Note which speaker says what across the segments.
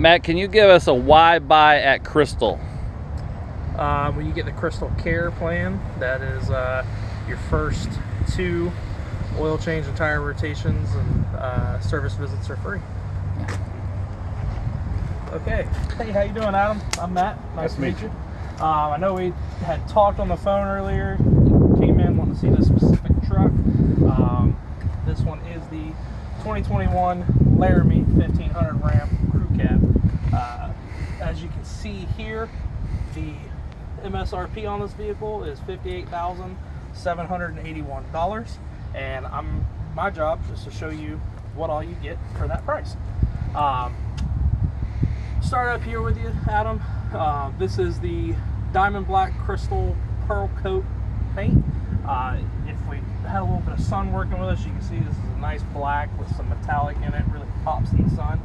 Speaker 1: Matt, can you give us a why buy at Crystal?
Speaker 2: Well, you get the Crystal Care plan. That is your first 2 oil change and tire rotations, and service visits are free. Okay. Hey, how you doing, Adam? I'm Matt. Nice to meet you. I know we had talked on the phone earlier. You came in wanting to see this specific truck. This one is the 2021 Laramie 1500 Ram Crew Cab. As you can see here, the MSRP on this vehicle is $58,781, and my job is to show you what all you get for that price. Start up here with you, Adam. This is the Diamond Black Crystal Pearl Coat paint. If we had a little bit of sun working with us, you can see this is a nice black with some metallic in it, really pops in the sun.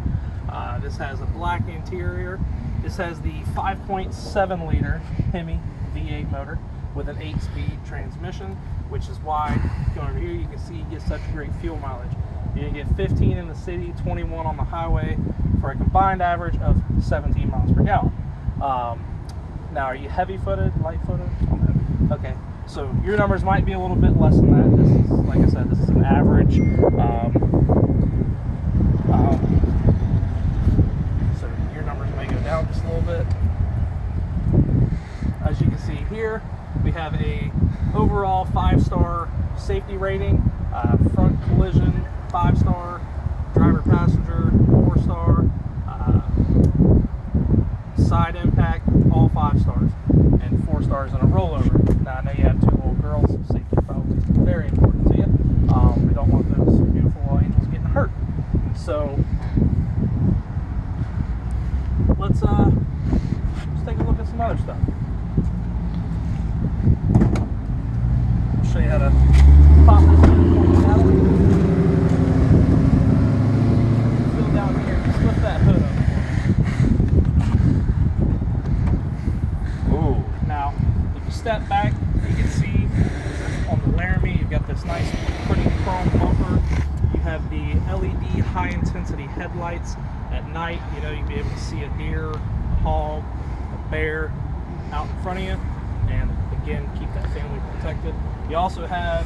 Speaker 2: This has a black interior. This has the 5.7 liter Hemi V8 motor with an 8-speed transmission, which is why, going over here, you can see you get such great fuel mileage. You get 15 in the city, 21 on the highway, for a combined average of 17 miles per gallon. Now, are you heavy-footed, light-footed?
Speaker 1: I'm heavy.
Speaker 2: Okay, so your numbers might be a little bit less than that. This is, like I said, this is an average. So your numbers may go down just a little bit. As you can see here, we have a overall 5-star safety rating, front collision 5-star, driver passenger 4-star, side impact all 5 stars, and 4 stars in a rollover. Now I know you have 2 little girls, so safety is probably very important to you. We don't want those beautiful little angels getting hurt. So let's take a look at some other stuff. I'll show you how to pop this in and point it out. Feel down here, just lift that hood up.
Speaker 1: Ooh.
Speaker 2: Now, if you step back, you can see on the Laramie, you've got this nice, pretty chrome bumper. You have the LED high-intensity headlights. At night, you know, you'll be able to see a deer, a hog, a bear out in front of you, and again, keep that family protected. You also have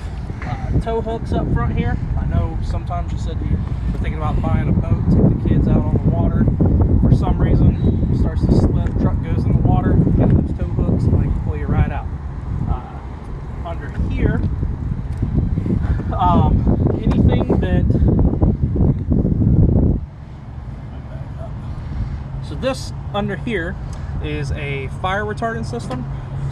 Speaker 2: tow hooks up front here. I know sometimes you said you were thinking about buying a boat, take the kids out on the water. For some reason, it starts to slip, truck goes in the water, you got those tow hooks, and they can pull you right out. Under here, anything that... So this under here is a fire retardant system.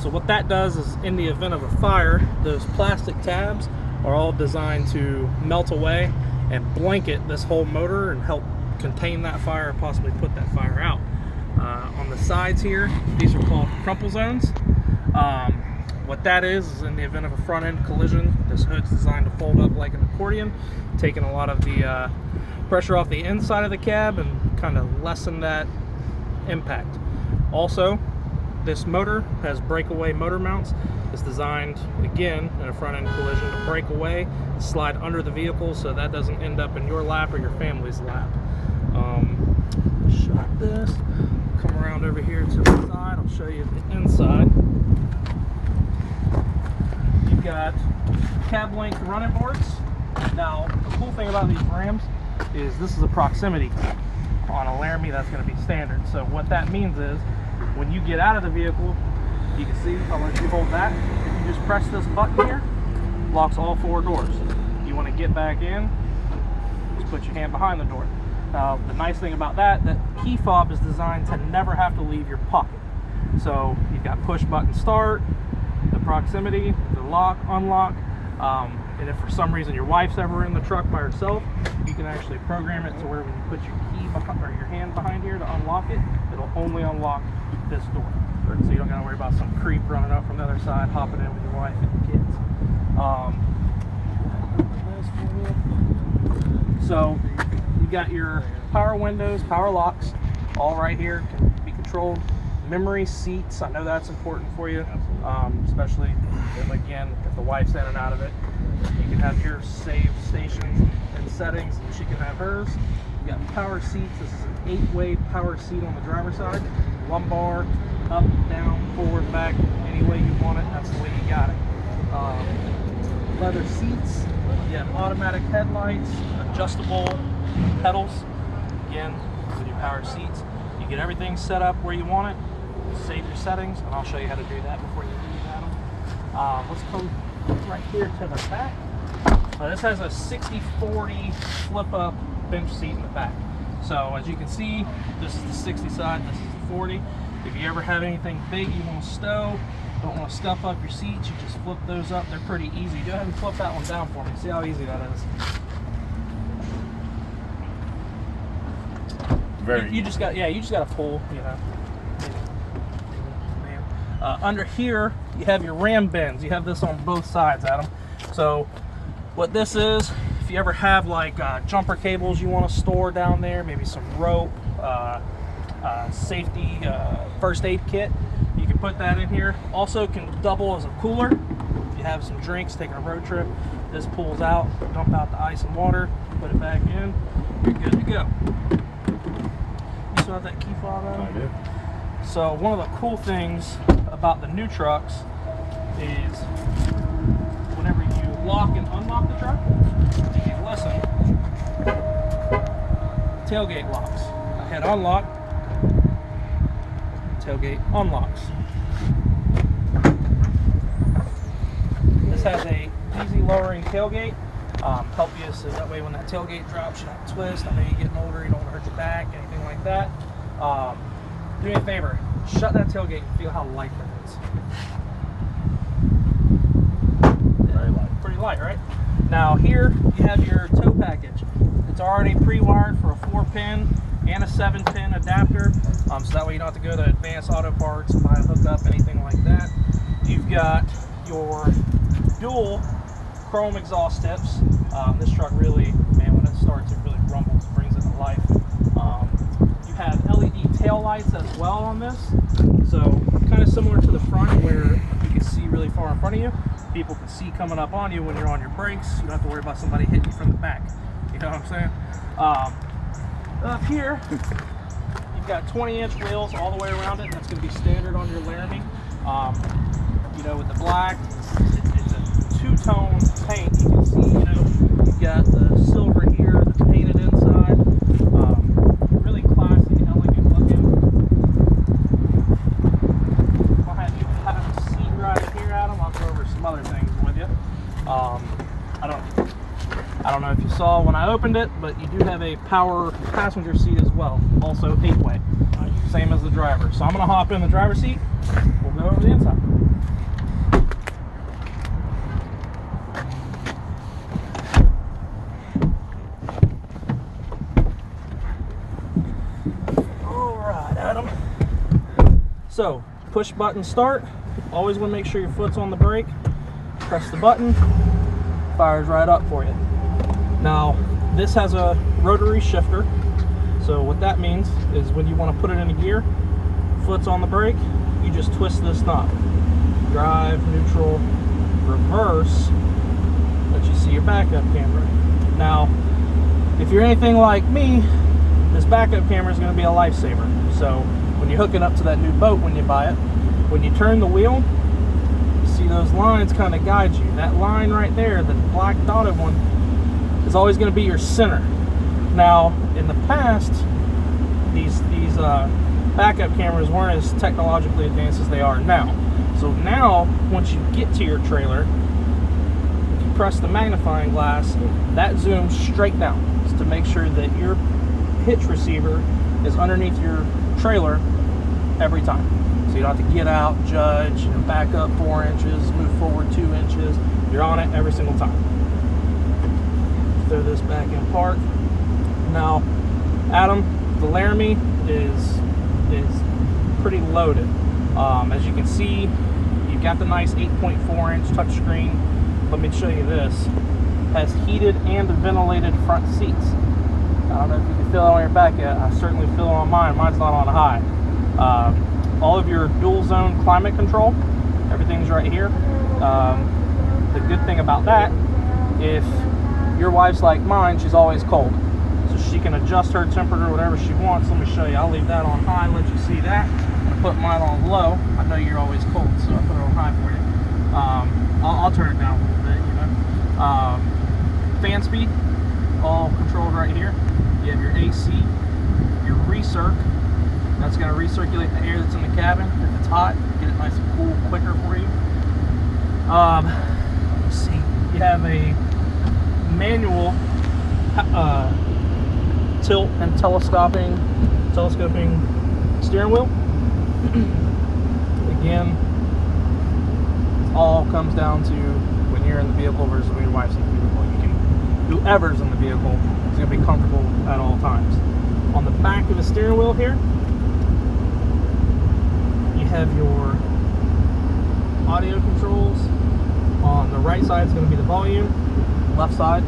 Speaker 2: So what that does is, in the event of a fire, those plastic tabs are all designed to melt away and blanket this whole motor and help contain that fire and possibly put that fire out. On the sides here, these are called crumple zones. What that is in the event of a front end collision, this hood's designed to fold up like an accordion, taking a lot of the pressure off the inside of the cab and kind of lessen that impact. Also, this motor has breakaway motor mounts. It's designed, again, in a front end collision to break away, slide under the vehicle so that doesn't end up in your lap or your family's lap. Shut this, come around over here to the side, I'll show you the inside. You've got cab length running boards. Now, the cool thing about these Rams is this is a proximity key. On a Laramie, that's going to be standard. So what that means is, when you get out of the vehicle, you can see, I'll let you hold that. If you just press this button here, locks all 4 doors. You want to get back in, just put your hand behind the door. Now, the nice thing about that key fob is designed to never have to leave your pocket. So you've got push button start, the proximity, the lock, unlock, and if for some reason your wife's ever in the truck by herself, you can actually program it to where when you put your key behind, or your hand behind here to unlock it, it'll only unlock this door. So you don't got to worry about some creep running up from the other side, hopping in with your wife and your kids. So you've got your power windows, power locks, all right here, can be controlled. Memory seats, I know that's important for you, especially if, again, if the wife's in and out of it. You can have your save stations and settings, and she can have hers. You got power seats. This is an 8-way power seat on the driver's side. Lumbar, up, down, forward, back, any way you want it, that's the way you got it. Leather seats. You have automatic headlights, adjustable pedals. Again, with your power seats, you get everything set up where you want it. Save your settings, and I'll show you how to do that before you leave, Adam. Let's come right here to the back. This has a 60-40 flip-up bench seat in the back. So as you can see, this is the 60 side, this is the 40. If you ever have anything big you want to stow, don't want to stuff up your seats, you just flip those up. They're pretty easy. Go ahead and flip that one down for me. See how easy that is. You just got to pull, you know. Under here, you have your ram bins. You have this on both sides, Adam. So what this is, if you ever have like jumper cables you want to store down there, maybe some rope, safety, first aid kit, you can put that in here. Also can double as a cooler. If you have some drinks, taking a road trip, this pulls out, dump out the ice and water, put it back in, you're good to go. You still have that key fob out? I do. So one of the cool things about the new trucks is whenever you lock and unlock the truck, if you listen, tailgate locks. I hit unlock, tailgate unlocks. This has a easy lowering tailgate, help you so that way when that tailgate drops you don't twist. I know you're getting older, you don't want to hurt your back, anything like that. Do me a favor, shut that tailgate and feel how light that is.
Speaker 1: Very light.
Speaker 2: Pretty light, right? Now here you have your tow package. It's already pre-wired for a 4-pin and a 7-pin adapter, so that way you don't have to go to Advanced Auto Parts, buy a hookup, anything like that. You've got your dual chrome exhaust tips. This truck really, man, when it starts, it really rumbles, brings it to life. You have LED tail lights as well on this, so kind of similar to the front where you can see really far in front of you. People can see coming up on you when you're on your brakes. You don't have to worry about somebody hitting you from the back. You know what I'm saying? Up here, you've got 20-inch wheels all the way around it. That's going to be standard on your Laramie. You know, with the black, it's a two-tone paint. You can see, you know, you've got the silver here that's painted inside. Really classy, elegant looking. I'll have you have a seat right here, Adam. I'll go over some other things with you. I don't know if you saw when I opened it, but you do have a power passenger seat as well, also 8-way, same as the driver. So I'm going to hop in the driver's seat. We'll go over the inside. All right, Adam. So push button start. Always want to make sure your foot's on the brake. Press the button. Fires right up for you. Now, this has a rotary shifter, so what that means is when you want to put it in a gear, foot's on the brake, you just twist this knob. Drive, neutral, reverse, let you see your backup camera. Now, if you're anything like me, this backup camera is going to be a lifesaver. So when you hook it up to that new boat when you buy it, when you turn the wheel, you see those lines kind of guide you. That line right there, the black dotted one, is always going to be your center. Now, in the past, these backup cameras weren't as technologically advanced as they are now. So now, once you get to your trailer, if you press the magnifying glass, that zooms straight down to make sure that your hitch receiver is underneath your trailer every time. So you don't have to get out, judge, back up 4 inches, move forward 2 inches. You're on it every single time. Throw this back in park. Now, Adam, the Laramie is pretty loaded. As you can see, you've got the nice 8.4-inch touchscreen. Let me show you this. Has heated and ventilated front seats. I don't know if you can feel it on your back yet. I certainly feel it on mine. Mine's not on high. All of your dual zone climate control, everything's right here. The good thing about that, if your wife's like mine, she's always cold. so she can adjust her temperature whatever she wants. Let me show you. I'll leave that on high, let you see that. I'm gonna put mine on low. I know you're always cold, so I put it on high for you. I'll turn it down a little bit, you know. Fan speed, all controlled right here. You have your AC, your recirc. That's going to recirculate the air that's in the cabin. If it's hot, get it nice and cool quicker for you. Let's see. You have a manual tilt and telescoping steering wheel. Again, it all comes down to when you're in the vehicle versus when your wife's in the vehicle. Whoever's in the vehicle is going to be comfortable at all times. On the back of the steering wheel here, you have your audio controls. On the right side is going to be the volume. Left side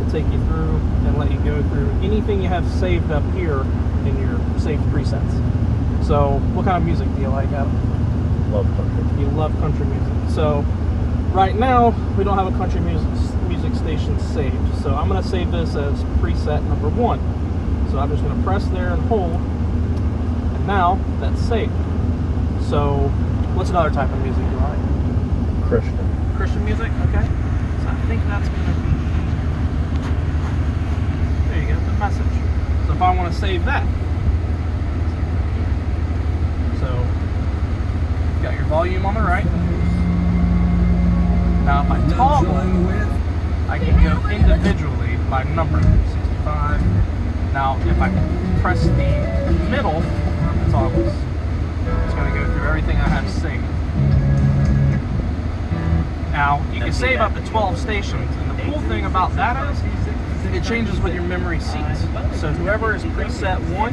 Speaker 2: will take you through and let you go through anything you have saved up here in your saved presets. So, what kind of music do you like, Adam?
Speaker 1: Love country.
Speaker 2: You love country music. So, right now, we don't have a country music station saved. So, I'm going to save this as preset number 1. So, I'm just going to press there and hold. And now, that's saved. So, what's another type of music you like?
Speaker 1: Christian.
Speaker 2: Christian music? Okay. So, I think that's going to be... There you go, the message. So, if I want to save that. So, you've got your volume on the right. Now, if I toggle, I can go individually by number, 65. Now, if I press the middle of the toggles, it's going to go through everything I have saved. Now, you can save up to 12 stations, and the cool thing about that is, it changes with your memory seats. So whoever is preset 1,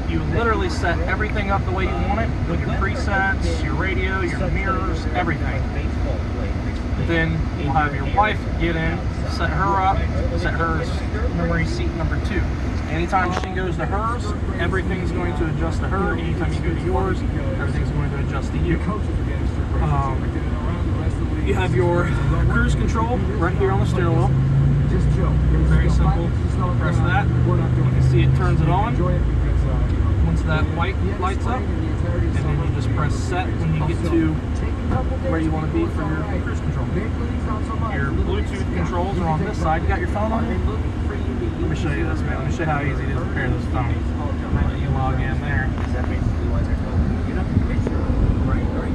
Speaker 2: you literally set everything up the way you want it, with your presets, your radio, your mirrors, everything. Then you'll have your wife get in, set her up, set hers memory seat number 2. Anytime she goes to hers, everything's going to adjust to her. Anytime you go to yours, everything's going to adjust to you. You have your cruise control right here on the steering wheel. Very simple. Press that. You can see it turns it on. Once that white lights up, and then you just press set when you get to where you want to be for your cruise control. Your Bluetooth controls are on this side. You got your phone on it? Let me show you this, man. Let me show you how easy it is to pair this phone. Let you log in there.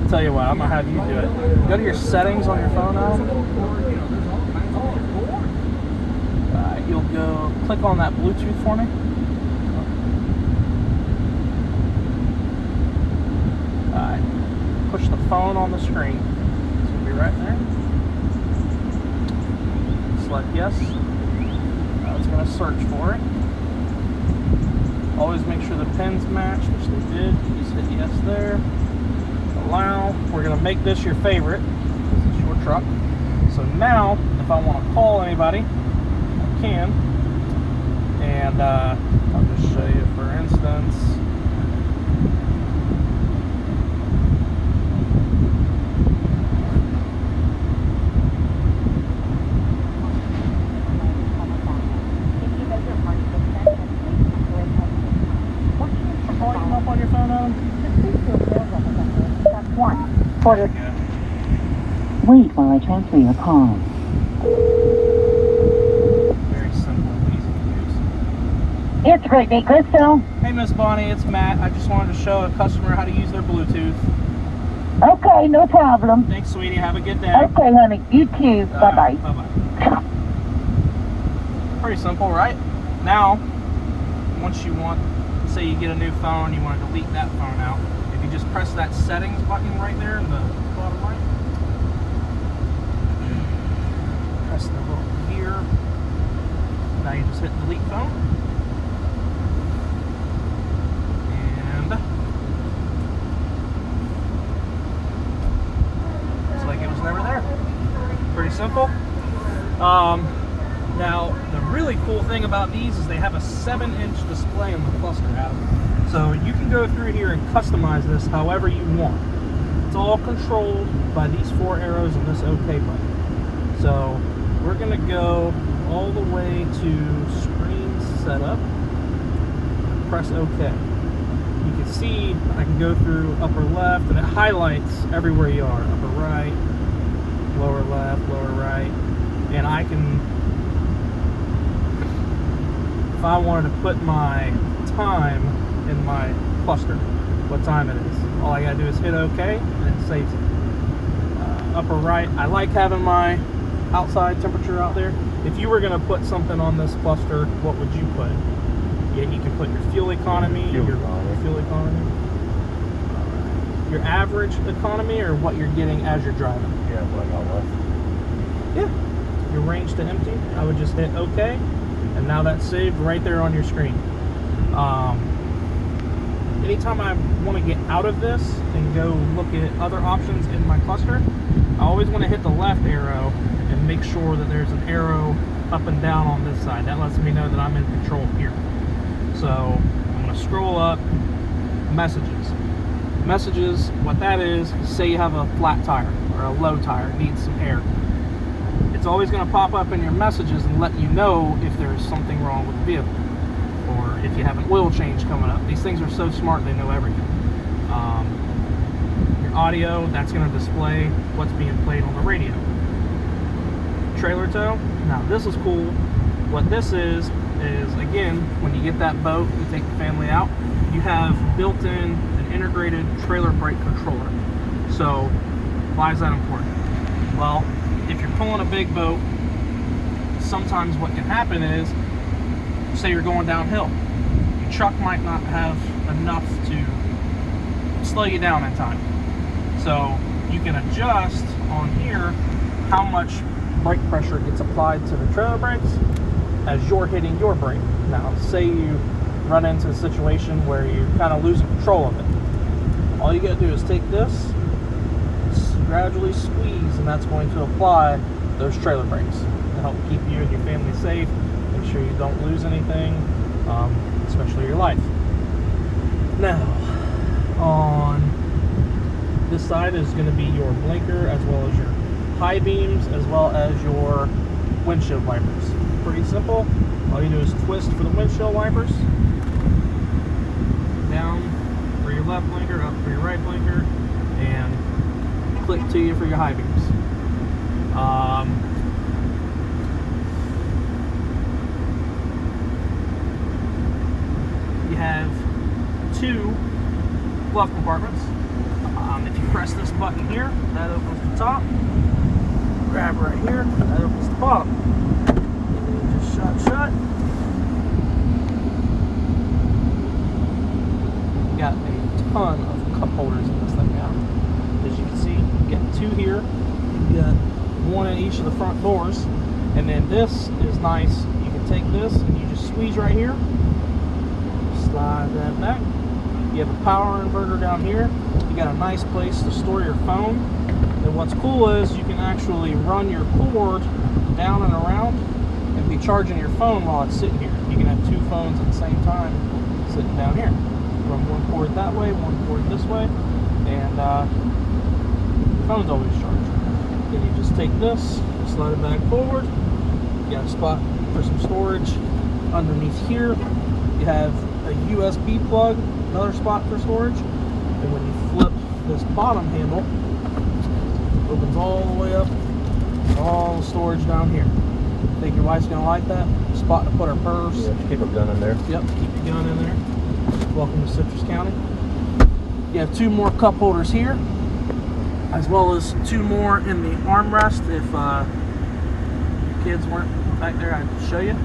Speaker 2: Tell you what, I'm going to have you do it. Go to your settings on your phone now. You'll go click on that Bluetooth for me. Alright. Push the phone on the screen. It's going to be right there. Select yes. Now it's going to search for it. Always make sure the pins match, which they did. Just hit yes there. Allow. We're going to make this your favorite because it's your truck. So now, if I want to call anybody, I can. And I'll just show you, for instance. Volume up on your phone, Adam?
Speaker 3: Wait while I transfer your call.
Speaker 2: Very simple, easy to use.
Speaker 3: It's a great day, Crystal.
Speaker 2: Hey, Miss Bonnie, it's Matt. I just wanted to show a customer how to use their Bluetooth.
Speaker 3: Okay, no problem.
Speaker 2: Thanks, sweetie. Have a good day.
Speaker 3: Okay, honey. You too. Bye-bye.
Speaker 2: Bye-bye. Pretty simple, right? Now, once you want, say you get a new phone, you want to delete that phone out. If you just press that settings button right there in the bottom right, press the little gear. Now you just hit delete phone. And it's like it was never there. Pretty simple. Now, the really cool thing about these is they have a 7-inch display in the cluster, Adam. So you can go through here and customize this however you want. It's all controlled by these 4 arrows and this OK button. So we're going to go all the way to screen set up. Press OK. You can see I can go through upper left, and it highlights everywhere you are. Upper right, lower left, lower right. And I can, if I wanted to put my time in my cluster, what time it is, all I gotta do is hit OK, and it saves it. Upper right, I like having my outside temperature out there. If you were gonna put something on this cluster, what would you put? Yeah, you can put your fuel economy, your fuel economy, your average economy, or what you're getting as you're driving.
Speaker 1: Yeah, what I got left.
Speaker 2: Yeah, your range to empty. I would just hit OK, and now that's saved right there on your screen. Anytime I want to get out of this and go look at other options in my cluster, I always want to hit the left arrow and make sure that there's an arrow up and down on this side. That lets me know that I'm in control here. So I'm going to scroll up, messages. Messages, what that is, say you have a flat tire or a low tire, needs some air. It's always going to pop up in your messages and let you know if there's something wrong with the vehicle, or if you have an oil change coming up. These things are so smart, they know everything. Your audio, that's going to display what's being played on the radio. Trailer tow, now this is cool. What this is again, when you get that boat, you take the family out, you have built-in an integrated trailer brake controller. So why is that important? Well, if you're pulling a big boat, sometimes what can happen is, say you're going downhill, your truck might not have enough to slow you down in time. So you can adjust on here how much brake pressure gets applied to the trailer brakes as you're hitting your brake. Now, say you run into a situation where you're kind of losing control of it. All you gotta do is take this, gradually squeeze, and that's going to apply those trailer brakes to help keep you and your family safe. Make sure you don't lose anything, especially your life. Now, on this side is going to be your blinker, as well as your high beams, as well as your windshield wipers. Pretty simple. All you do is twist for the windshield wipers, down for your left blinker, up for your right blinker, and click to you for your high beams. You have two glove compartments. If you press this button here, that opens the top. Grab right here, that opens the bottom. And then you just shut. You got a ton of cup holders in this thing now. As you can see, you got two here. You got one in each of the front doors. And then this is nice. You can take this and you just squeeze right here. Slide that back. You have a power inverter down here. You got a nice place to store your phone. And what's cool is you can actually run your cord down and around and be charging your phone while it's sitting here. You can have two phones at the same time sitting down here. Run one cord that way, one cord this way, and your phone's always charged. Then you just take this, slide it back forward. You got a spot for some storage underneath here. You have a USB plug, another spot for storage, and when you flip this bottom handle, it opens all the way up, all the storage down here. Think your wife's gonna like that? Spot to put her purse.
Speaker 1: Yeah, keep a gun in there.
Speaker 2: Yep, keep your gun in there. Welcome to Citrus County. You have two more cup holders here, as well as two more in the armrest. If your kids weren't back there, I'd show you.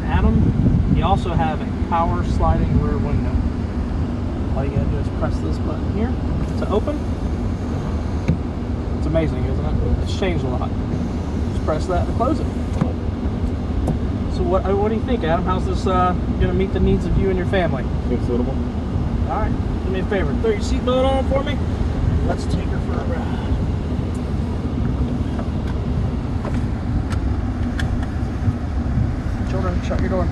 Speaker 2: Adam, you also have a power sliding rear window. All you gotta do is press this button here to open. It's amazing, isn't it? It's changed a lot. Just press that to close it. So what do you think, Adam? How's this gonna meet the needs of you and your family?
Speaker 1: Seems suitable.
Speaker 2: All right, do me a favor. Throw your seatbelt on for me. Let's take her for a ride. Children, shut your door.